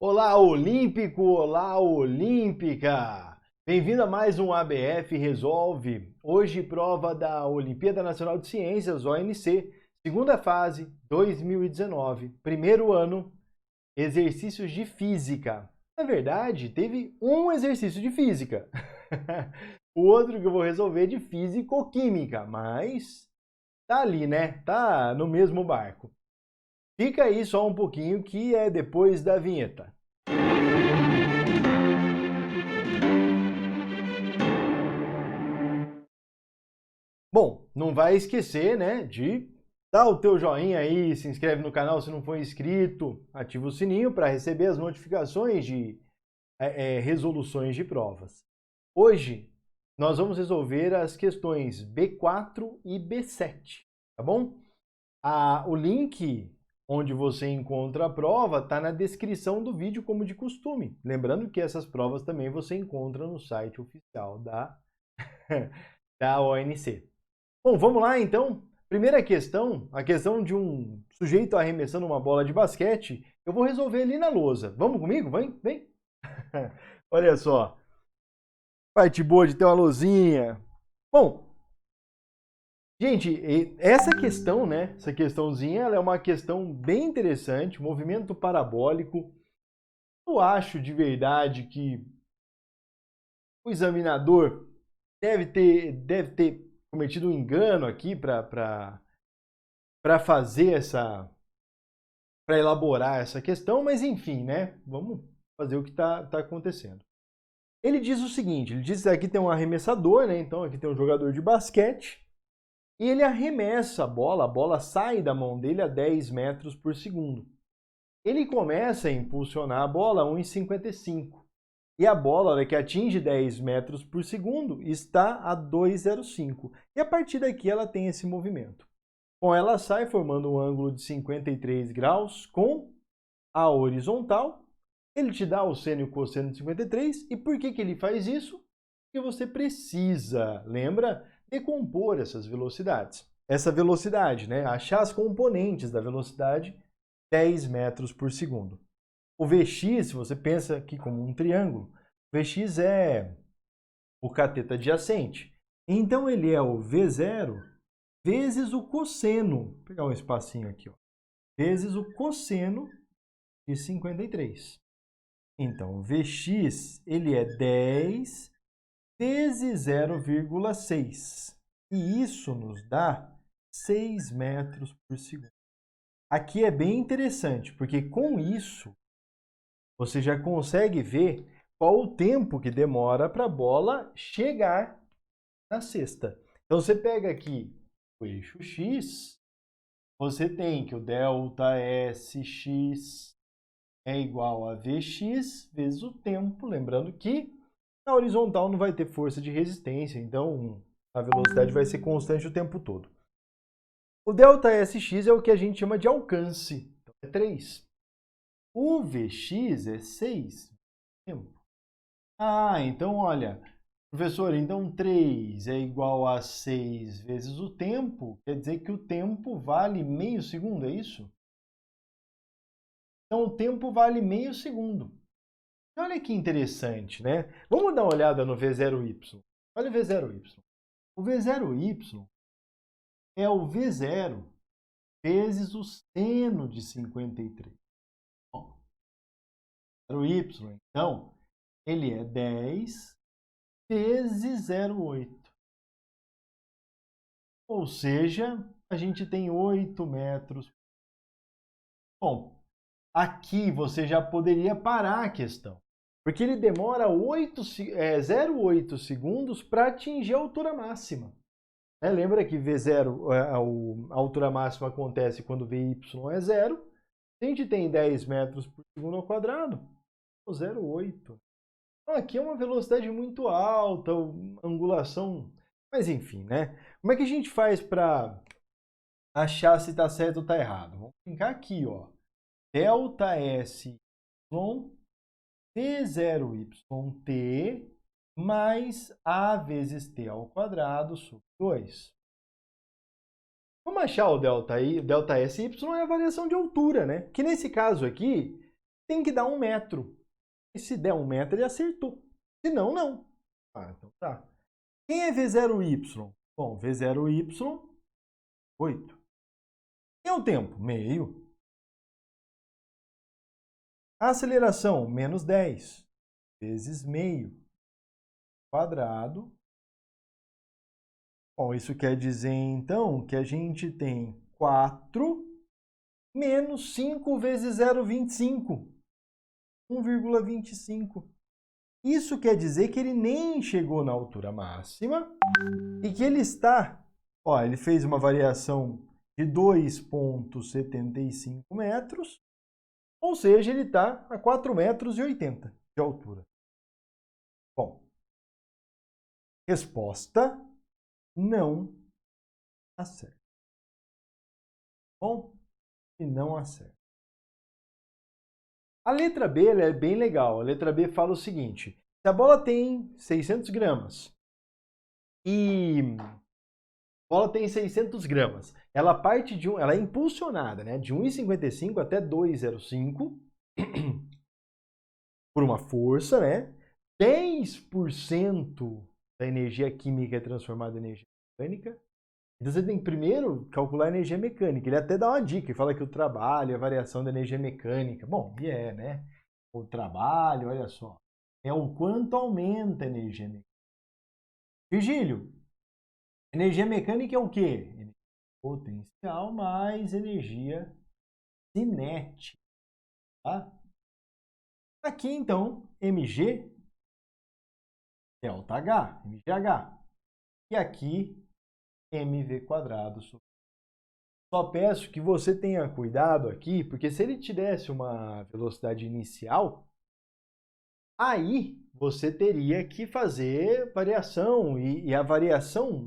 Olá, Olímpico! Olá, Olímpica! Bem-vindo a mais um ABF Resolve. Hoje, prova da Olimpíada Nacional de Ciências, ONC, segunda fase, 2019, primeiro ano, exercícios de física. Na verdade, teve um exercício de física. O outro que eu vou resolver é de físico-química, mas tá ali, né? Tá no mesmo barco. Fica aí só um pouquinho que é depois da vinheta. Bom, não vai esquecer, né, de dar o teu joinha aí, se inscreve no canal se não for inscrito, ativa o sininho para receber as notificações de resoluções de provas. Hoje, nós vamos resolver as questões B4 e B7, tá bom? O link onde você encontra a prova está na descrição do vídeo, como de costume. Lembrando que essas provas também você encontra no site oficial da ONC. Bom, vamos lá então. Primeira questão, a questão de um sujeito arremessando uma bola de basquete, eu vou resolver ali na lousa. Vamos comigo? Vem, vem. Olha só. Parte boa de ter uma lousinha. Bom, gente, essa questão, né? Essa questãozinha, ela é uma questão bem interessante, movimento parabólico. Eu acho de verdade que o examinador deve ter cometido um engano aqui para fazer para elaborar essa questão, mas enfim, né? Vamos fazer o que está acontecendo. Ele diz o seguinte, ele diz que aqui tem um arremessador, né? Então aqui tem um jogador de basquete, e ele arremessa a bola sai da mão dele a 10 metros por segundo. Ele começa a impulsionar a bola a 1,55. E a bola, hora que atinge 10 metros por segundo, está a 2,05. E a partir daqui ela tem esse movimento. Bom, ela sai formando um ângulo de 53 graus com a horizontal. Ele te dá o seno e o cosseno de 53. E por que ele faz isso? Porque você precisa, lembra, decompor essas velocidades. Essa velocidade, né? Achar as componentes da velocidade 10 metros por segundo. O Vx, se você pensa aqui como um triângulo, o Vx é o cateto adjacente. Então ele é o V0 vezes o cosseno, vou pegar um espacinho aqui, ó, vezes o cosseno de 53. Então, o Vx ele é 10 vezes 0,6. E isso nos dá 6 metros por segundo. Aqui é bem interessante, porque com isso você já consegue ver qual o tempo que demora para a bola chegar na cesta. Então você pega aqui o eixo x, você tem que o delta Sx é igual a Vx vezes o tempo, lembrando que na horizontal não vai ter força de resistência, então a velocidade vai ser constante o tempo todo. O delta Sx é o que a gente chama de alcance, então é 3. O Vx é 6. Tempo. Então olha, professor, então 3 é igual a 6 vezes o tempo, quer dizer que o tempo vale meio segundo, é isso? Então o tempo vale meio segundo. Olha que interessante, né? Vamos dar uma olhada no V0Y. Olha o V0Y. O V0Y é o V0 vezes o seno de 53. Bom, o Y, então, ele é 10 vezes 0,8. Ou seja, a gente tem 8 metros. Bom, aqui você já poderia parar a questão, porque ele demora 0,8 segundos para atingir a altura máxima. Lembra que V0, a altura máxima acontece quando Vy é 0. A gente tem 10 metros por segundo ao quadrado, 0,8. Então aqui é uma velocidade muito alta, angulação... Mas enfim, né? Como é que a gente faz para achar se está certo ou está errado? Vamos brincar aqui, ó. Delta S V0YT mais A vezes T ao quadrado sobre 2. Vamos achar o delta SY é a variação de altura, né? Que nesse caso aqui, tem que dar 1 metro. E se der 1 metro, ele acertou. Se não, não. Então tá. Quem é V0Y? Bom, V0Y, 8. E o tempo? Meio. A aceleração, menos 10 vezes meio quadrado. Bom, isso quer dizer, então, que a gente tem 4 menos 5 vezes 0,25. 1,25. Isso quer dizer que ele nem chegou na altura máxima e que ele está... Ó, ele fez uma variação de 2,75 metros, ou seja, ele está a 4,80 metros de altura. Bom, resposta não acerta. Bom, e não acerta. A letra B ela é bem legal. A letra B fala o seguinte: se a bola tem 600 gramas ela parte de ela é impulsionada, né, de 1,55 até 2,05 por uma força, né? 10% da energia química é transformada em energia mecânica. Então você tem que primeiro calcular a energia mecânica. Ele até dá uma dica, ele fala que o trabalho é a variação da energia mecânica. Bom, e né? O trabalho, olha só, é o quanto aumenta a energia mecânica. Virgílio, energia mecânica é o quê? Energia potencial mais energia cinética. Tá? Aqui, então, mg delta H, mgh. E aqui, mv quadrado. Só peço que você tenha cuidado aqui, porque se ele te desse uma velocidade inicial, aí você teria que fazer variação, e a variação,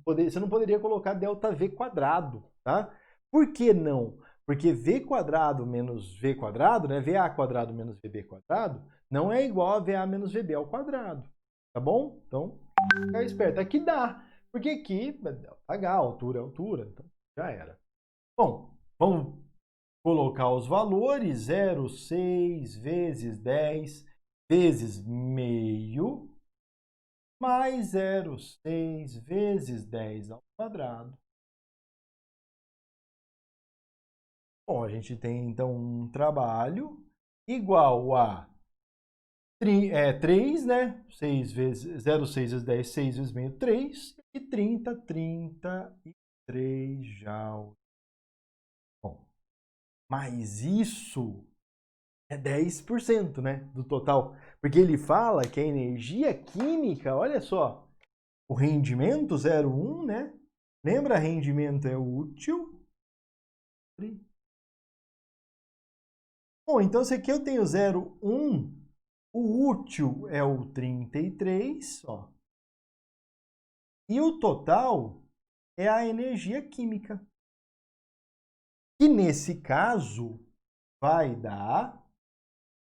você não poderia colocar ΔV quadrado, tá? Por que não? Porque V quadrado menos V quadrado, né? VA quadrado menos VB quadrado, não é igual a VA menos VB ao quadrado, tá bom? Então, fica esperto. Aqui dá, porque aqui, H, altura, então já era. Bom, vamos colocar os valores, 0,6 vezes 10 vezes meio, mais 0,6 vezes 10 ao quadrado. Bom, a gente tem, então, um trabalho igual a 3, né? 6 vezes 0,6 vezes 10, 6 vezes meio, 3. E 33 joules. Bom, mas isso é 10%, né, do total. Porque ele fala que a energia química, olha só, o rendimento 0,1, né? Lembra, rendimento é útil. Bom, então se aqui eu tenho 0,1, o útil é o 33, ó. E o total é a energia química. Que nesse caso vai dar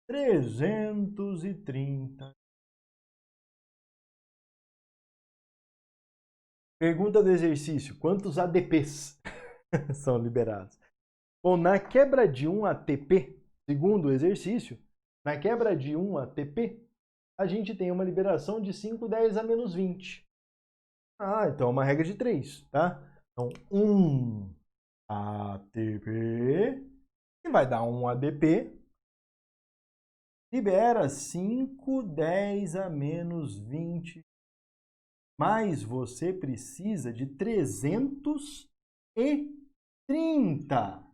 330. Pergunta do exercício: quantos ADPs são liberados? Bom, na quebra de 1 ATP, segundo o exercício, na quebra de 1 ATP, a gente tem uma liberação de 510 a menos 20. Então é uma regra de 3, tá? Então, 1 ATP, que vai dar 1 ADP, libera 510 a menos 20. Mas você precisa de 330.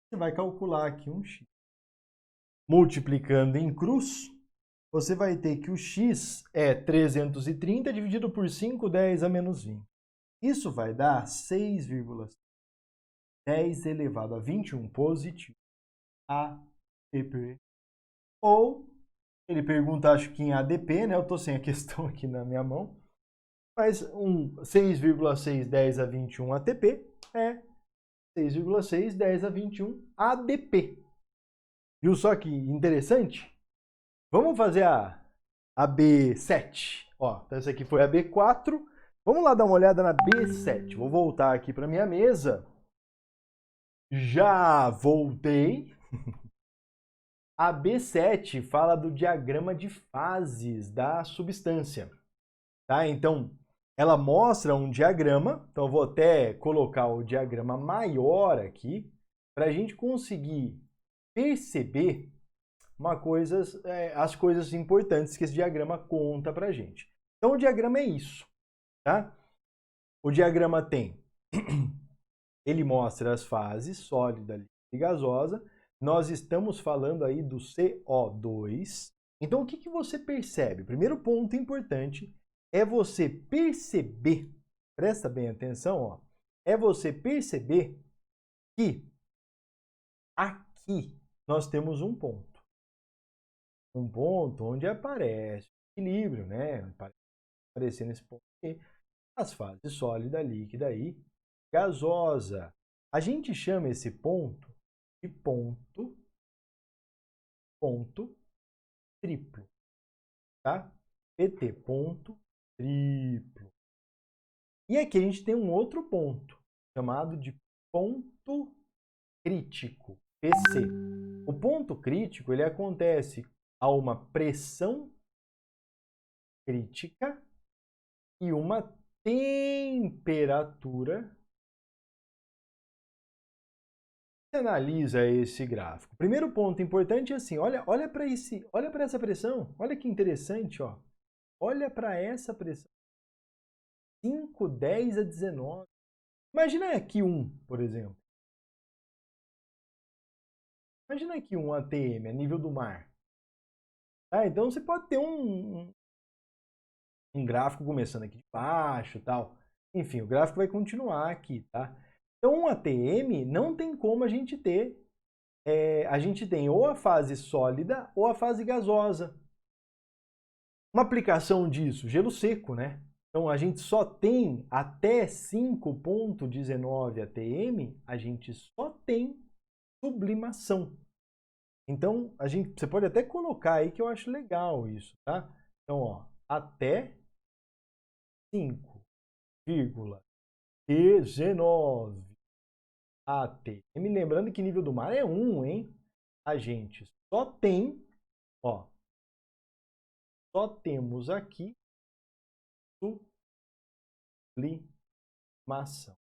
Você vai calcular aqui um x. Multiplicando em cruz, você vai ter que o x é 330 dividido por 510 a menos 20. Isso vai dar 6,10 elevado a 21 positivo ATP. Ou, ele pergunta, acho que em ADP, né? Eu estou sem a questão aqui na minha mão. Mas 6,610 a 21 ATP é 6,6 10 a 21 ADP. Viu só que interessante? Vamos fazer a B7. Ó, então essa aqui foi a B4. Vamos lá dar uma olhada na B7. Vou voltar aqui para minha mesa. Já voltei. A B7 fala do diagrama de fases da substância, tá? Então, ela mostra um diagrama, então eu vou até colocar o diagrama maior aqui, para a gente conseguir perceber as coisas importantes que esse diagrama conta para a gente. Então, o diagrama é isso, tá? O diagrama tem, ele mostra as fases, sólida, líquida e gasosa. Nós estamos falando aí do CO2. Então, o que você percebe? O primeiro ponto importante é você perceber, presta bem atenção, ó, é você perceber que aqui nós temos um ponto. Um ponto onde aparece o equilíbrio, né? Aparecendo esse ponto aqui, as fases sólida, líquida e gasosa. A gente chama esse ponto de ponto triplo, tá? PT, ponto triplo. E aqui a gente tem um outro ponto, chamado de ponto crítico, PC. O ponto crítico, ele acontece a uma pressão crítica e uma temperatura. Você analisa esse gráfico. Primeiro ponto importante é assim, olha para essa pressão, olha que interessante, ó. Olha para essa pressão. 5, 10 a 19. Imagina aqui um, por exemplo. Imagina aqui um ATM, a nível do mar. Tá? Então você pode ter um gráfico começando aqui de baixo, tal. Enfim, o gráfico vai continuar aqui, tá? Então um ATM não tem como a gente ter, a gente tem ou a fase sólida ou a fase gasosa. Uma aplicação disso, gelo seco, né? Então a gente só tem até 5,19 atm, a gente só tem sublimação. Então você pode até colocar aí que eu acho legal isso, tá? Então, ó, até 5,19 atm. Lembrando que nível do mar é 1, hein? A gente só tem, ó, só temos aqui sublimação.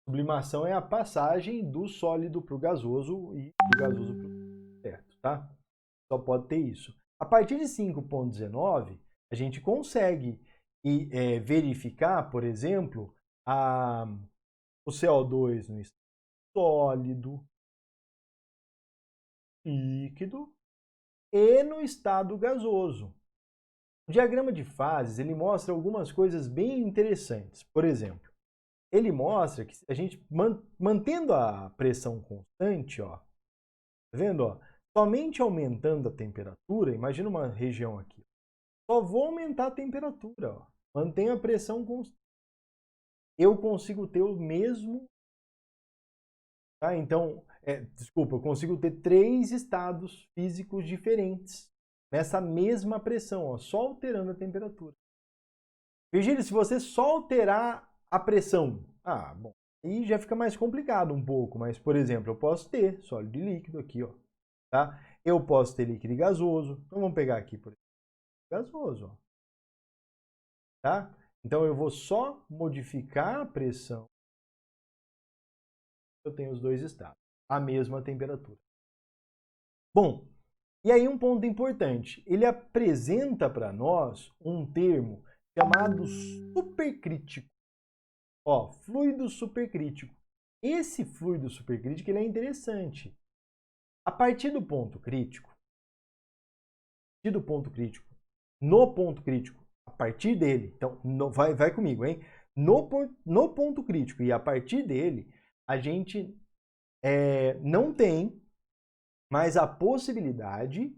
Sublimação é a passagem do sólido para o gasoso e do gasoso para o certo, tá? Só pode ter isso. A partir de 5,19, a gente consegue verificar, por exemplo, o CO2 no estado sólido, líquido e no estado gasoso. O diagrama de fases, ele mostra algumas coisas bem interessantes. Por exemplo, ele mostra que a gente, mantendo a pressão constante, ó, tá vendo? Ó, somente aumentando a temperatura, imagina uma região aqui, só vou aumentar a temperatura, ó, mantenho a pressão constante. Eu consigo ter o mesmo, tá? Então, desculpa, eu consigo ter 3 estados físicos diferentes nessa mesma pressão, ó, só alterando a temperatura. Virgílio, se você só alterar a pressão, bom, aí já fica mais complicado um pouco, mas, por exemplo, eu posso ter sólido e líquido aqui, ó, tá? Eu posso ter líquido e gasoso. Então, vamos pegar aqui, por exemplo, gasoso, ó, tá? Então, eu vou só modificar a pressão. Eu tenho os dois estados, a mesma temperatura. Bom, e aí um ponto importante, ele apresenta para nós um termo chamado supercrítico. Ó, fluido supercrítico. Esse fluido supercrítico ele é interessante. A partir do ponto crítico, no ponto crítico, a partir dele, então vai comigo, hein? No ponto crítico e a partir dele, a gente não tem mais a possibilidade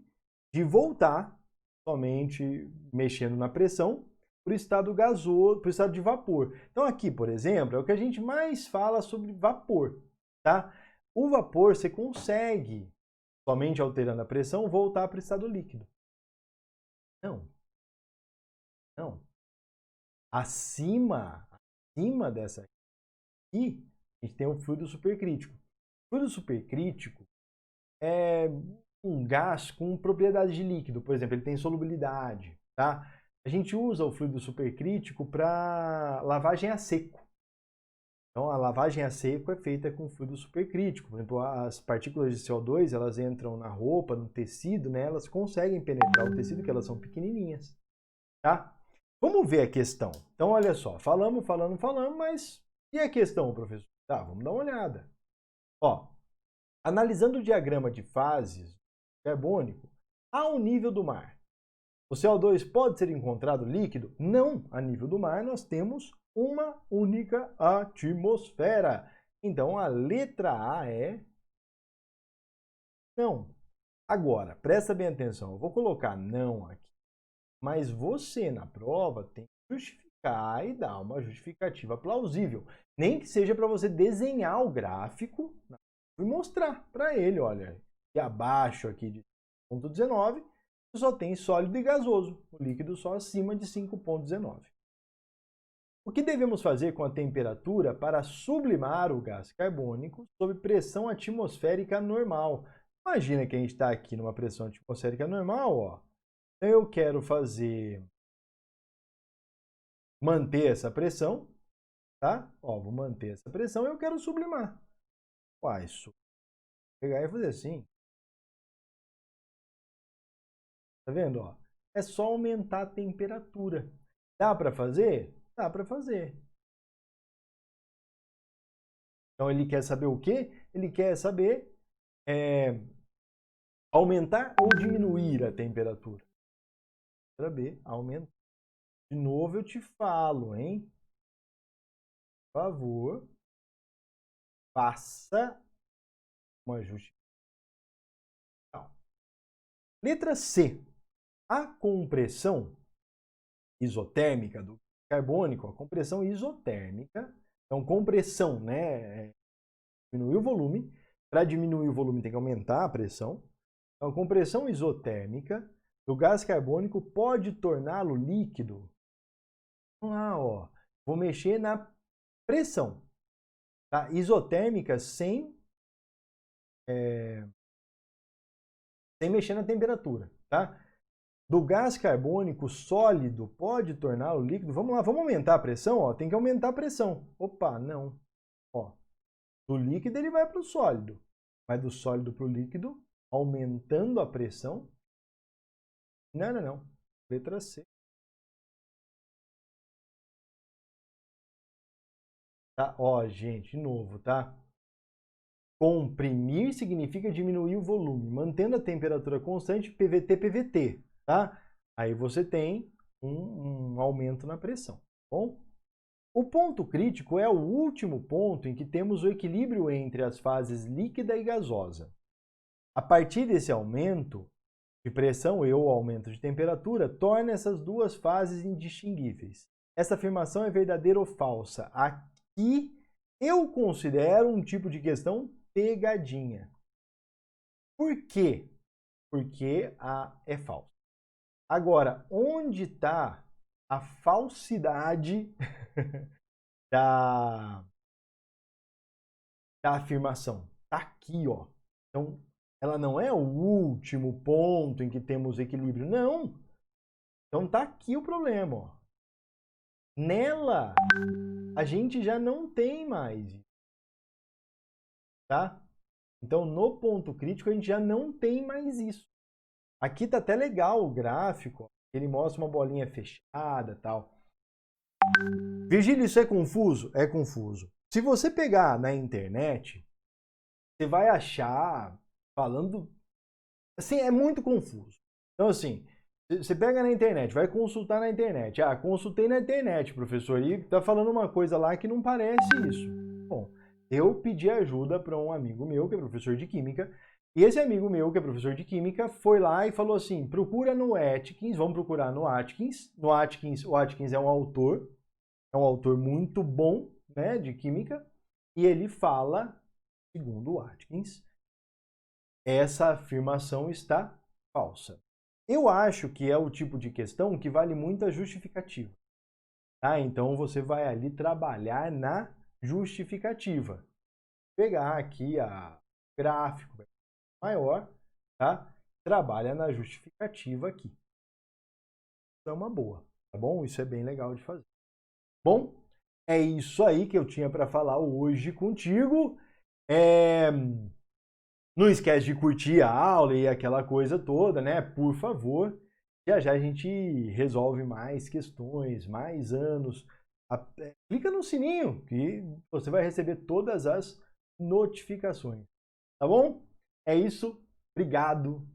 de voltar somente mexendo na pressão para o estado gasoso, para o estado de vapor. Então aqui, por exemplo, é o que a gente mais fala sobre vapor, tá? O vapor você consegue, somente alterando a pressão, voltar para o estado líquido. Não. Não. Acima dessa aqui, a gente tem um fluido supercrítico. Fluido supercrítico é um gás com propriedades de líquido, por exemplo, ele tem solubilidade, tá? A gente usa o fluido supercrítico para lavagem a seco. Então, a lavagem a seco é feita com fluido supercrítico. Por exemplo, as partículas de CO2, elas entram na roupa, no tecido, né? Elas conseguem penetrar o tecido, que elas são pequenininhas, tá? Vamos ver a questão. Então, olha só, falamos, mas e a questão, professor? Tá, vamos dar uma olhada. Ó, analisando o diagrama de fases carbônico ao nível do mar, o CO2 pode ser encontrado líquido? Não, a nível do mar nós temos uma única atmosfera. Então a letra A é não. Agora, presta bem atenção, eu vou colocar não aqui, mas você na prova tem que justificar e dar uma justificativa plausível. Nem que seja para você desenhar o gráfico e mostrar para ele, olha, e abaixo aqui de 5,19 só tem sólido e gasoso, o líquido só acima de 5,19. O que devemos fazer com a temperatura para sublimar o gás carbônico sob pressão atmosférica normal? Imagina que a gente está aqui numa pressão atmosférica normal, ó. Então eu quero manter essa pressão, tá? Ó, vou manter essa pressão e eu quero sublimar. Uai, pegar e fazer assim. Tá vendo, ó? É só aumentar a temperatura. Dá para fazer? Dá para fazer. Então ele quer saber o quê? Ele quer saber aumentar ou diminuir a temperatura. Letra B, aumentar. De novo eu te falo, hein? Por favor, faça um ajuste. Letra C. A compressão isotérmica do carbônico, a compressão isotérmica, então compressão, né? Diminuir o volume. Para diminuir o volume tem que aumentar a pressão. Então, a compressão isotérmica do gás carbônico pode torná-lo líquido. Vamos lá, ó. Vou mexer na pressão. Tá? Isotérmica sem mexer na temperatura. Tá? Do gás carbônico sólido pode torná-lo líquido. Vamos lá, vamos aumentar a pressão? Ó. Tem que aumentar a pressão. Opa, não. Ó. Do líquido ele vai para o sólido. Vai do sólido para o líquido, aumentando a pressão. Não. Letra C. Tá? Ó, gente, de novo, tá? Comprimir significa diminuir o volume, mantendo a temperatura constante, PVT, tá? Aí você tem um aumento na pressão, tá bom? O ponto crítico é o último ponto em que temos o equilíbrio entre as fases líquida e gasosa. A partir desse aumento de pressão ou aumento de temperatura, torna essas duas fases indistinguíveis. Essa afirmação é verdadeira ou falsa? Aqui eu considero um tipo de questão pegadinha. Por quê? Porque a é falsa. Agora, onde está a falsidade da afirmação? Está aqui, ó. Então, ela não é o último ponto em que temos equilíbrio. Não. Então, está aqui o problema, ó. Nela, a gente já não tem mais. Tá? Então, no ponto crítico, a gente já não tem mais isso. Aqui tá até legal o gráfico. Ele mostra uma bolinha fechada e tal. Virgílio, isso é confuso? É confuso. Se você pegar na internet, você vai achar falando... Assim, é muito confuso. Então, assim, você pega na internet, vai consultar na internet. Ah, consultei na internet, professor, e tá falando uma coisa lá que não parece isso. Bom, eu pedi ajuda para um amigo meu, que é professor de Química, e esse amigo meu, que é professor de Química, foi lá e falou assim, procura no Atkins, vamos procurar no Atkins. No Atkins, o Atkins é um autor muito bom, né, de Química, e ele fala, segundo o Atkins, essa afirmação está falsa. Eu acho que é o tipo de questão que vale muito a justificativa. Tá? Então você vai ali trabalhar na justificativa. Vou pegar aqui a gráfico vai ser maior, tá? Trabalha na justificativa aqui. Isso é uma boa, tá bom? Isso é bem legal de fazer. Bom, é isso aí que eu tinha para falar hoje contigo. Não esquece de curtir a aula e aquela coisa toda, né? Por favor. Já já a gente resolve mais questões, mais anos. Clica no sininho que você vai receber todas as notificações. Tá bom? É isso. Obrigado.